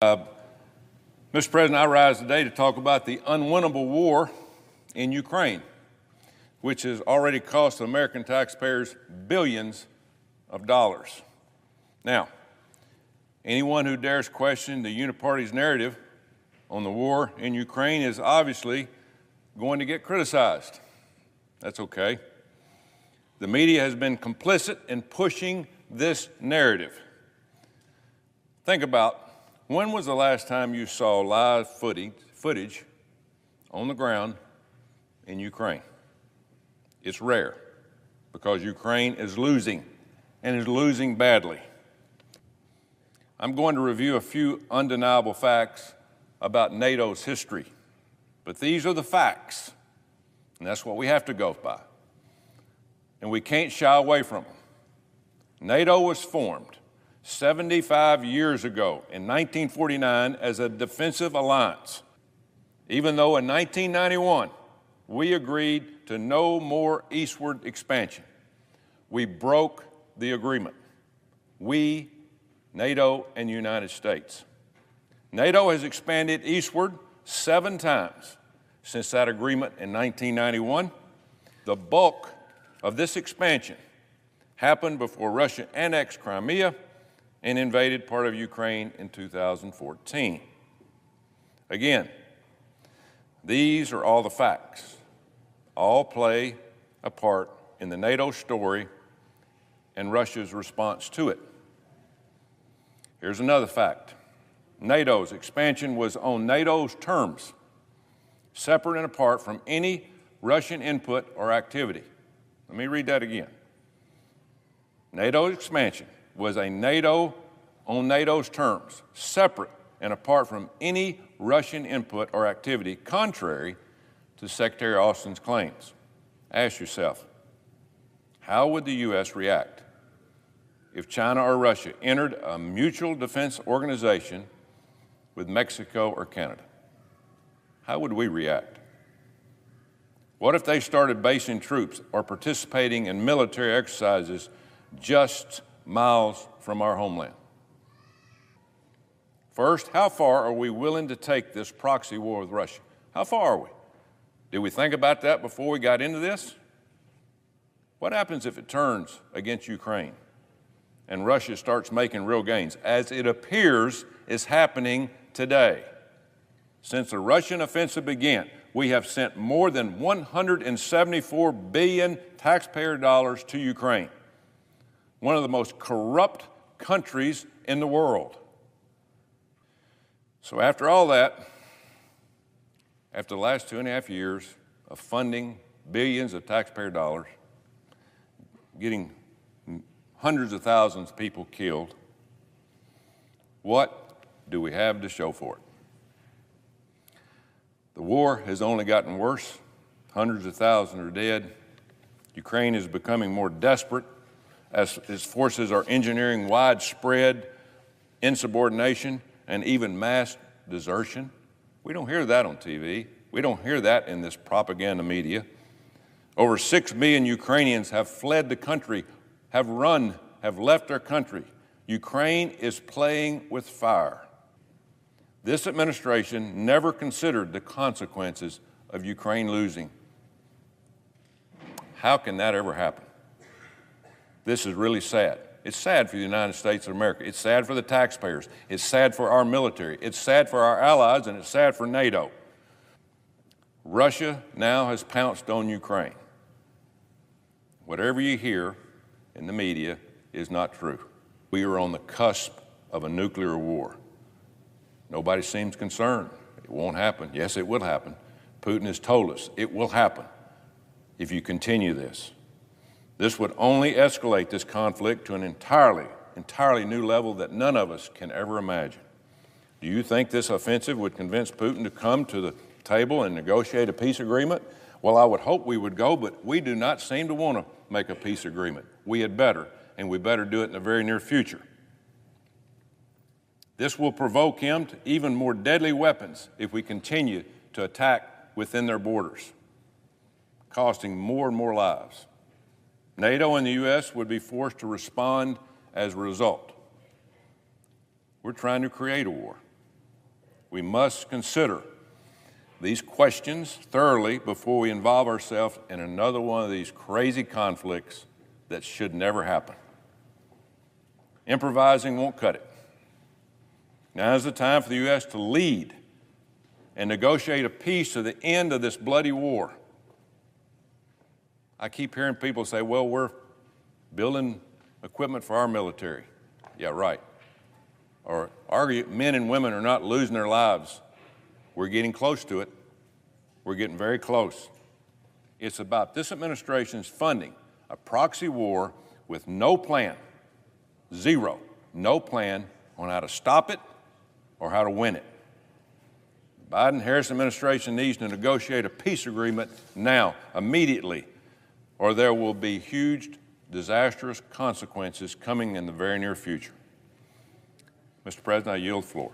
Mr. President, I rise today to talk about the unwinnable war in Ukraine, which has already cost American taxpayers billions of dollars. Now, anyone who dares question the uniparty's narrative on the war in Ukraine is obviously going to get criticized. That's okay. The media has been complicit in pushing this narrative. Think about, when was the last time you saw live footage on the ground in Ukraine? It's rare because Ukraine is losing and is losing badly. I'm going to review a few undeniable facts about NATO's history, but these are the facts, and that's what we have to go by, and we can't shy away from them. NATO was formed 75 years ago in 1949 as a defensive alliance, even though in 1991 we agreed to no more eastward expansion. We broke the agreement. We, NATO, and the United States. NATO has expanded eastward 7 times since that agreement in 1991. The bulk of this expansion happened before Russia annexed Crimea and invaded part of Ukraine in 2014. Again, these are all the facts. All play a part in the NATO story and Russia's response to it. Here's another fact. NATO's expansion was on NATO's terms, separate and apart from any Russian input or activity. Let me read that again. NATO's expansion was on NATO's terms, separate and apart from any Russian input or activity, contrary to Secretary Austin's claims. Ask yourself, how would the U.S. react if China or Russia entered a mutual defense organization with Mexico or Canada? How would we react? What if they started basing troops or participating in military exercises just miles from our homeland? First, how far are we willing to take this proxy war with Russia? How far are we? Did we think about that before we got into this? What happens if it turns against Ukraine and Russia starts making real gains, as it appears is happening today? Since the Russian offensive began, we have sent more than $174 billion taxpayer dollars to Ukraine, one of the most corrupt countries in the world. So after all that, after the last 2.5 years of funding billions of taxpayer dollars, getting hundreds of thousands of people killed, what do we have to show for it? The war has only gotten worse. Hundreds of thousands are dead. Ukraine is becoming more desperate as its forces are engineering widespread insubordination and even mass desertion. We don't hear that on TV. We don't hear that in this propaganda media. Over 6 million Ukrainians have fled the country, have left their country. Ukraine is playing with fire. This administration never considered the consequences of Ukraine losing. How can that ever happen? This is really sad. It's sad for the United States of America. It's sad for the taxpayers. It's sad for our military. It's sad for our allies, and it's sad for NATO. Russia now has pounced on Ukraine. Whatever you hear in the media is not true. We are on the cusp of a nuclear war. Nobody seems concerned. It won't happen. Yes, it will happen. Putin has told us it will happen if you continue this. This would only escalate this conflict to an entirely new level that none of us can ever imagine. Do you think this offensive would convince Putin to come to the table and negotiate a peace agreement? Well, I would hope we would go, but we do not seem to want to make a peace agreement. We had better, and we better do it in the very near future. This will provoke him to even more deadly weapons if we continue to attack within their borders, costing more and more lives. NATO and the U.S. would be forced to respond as a result. We're trying to create a war. We must consider these questions thoroughly before we involve ourselves in another one of these crazy conflicts that should never happen. Improvising won't cut it. Now is the time for the U.S. to lead and negotiate a peace to the end of this bloody war. I keep hearing people say, well, we're building equipment for our military. Yeah, right. Or our men and women are not losing their lives. We're getting close to it. We're getting very close. It's about this administration's funding a proxy war with no plan, zero, no plan on how to stop it or how to win it. The Biden-Harris administration needs to negotiate a peace agreement now, immediately, or there will be huge, disastrous consequences coming in the very near future. Mr. President, I yield the floor.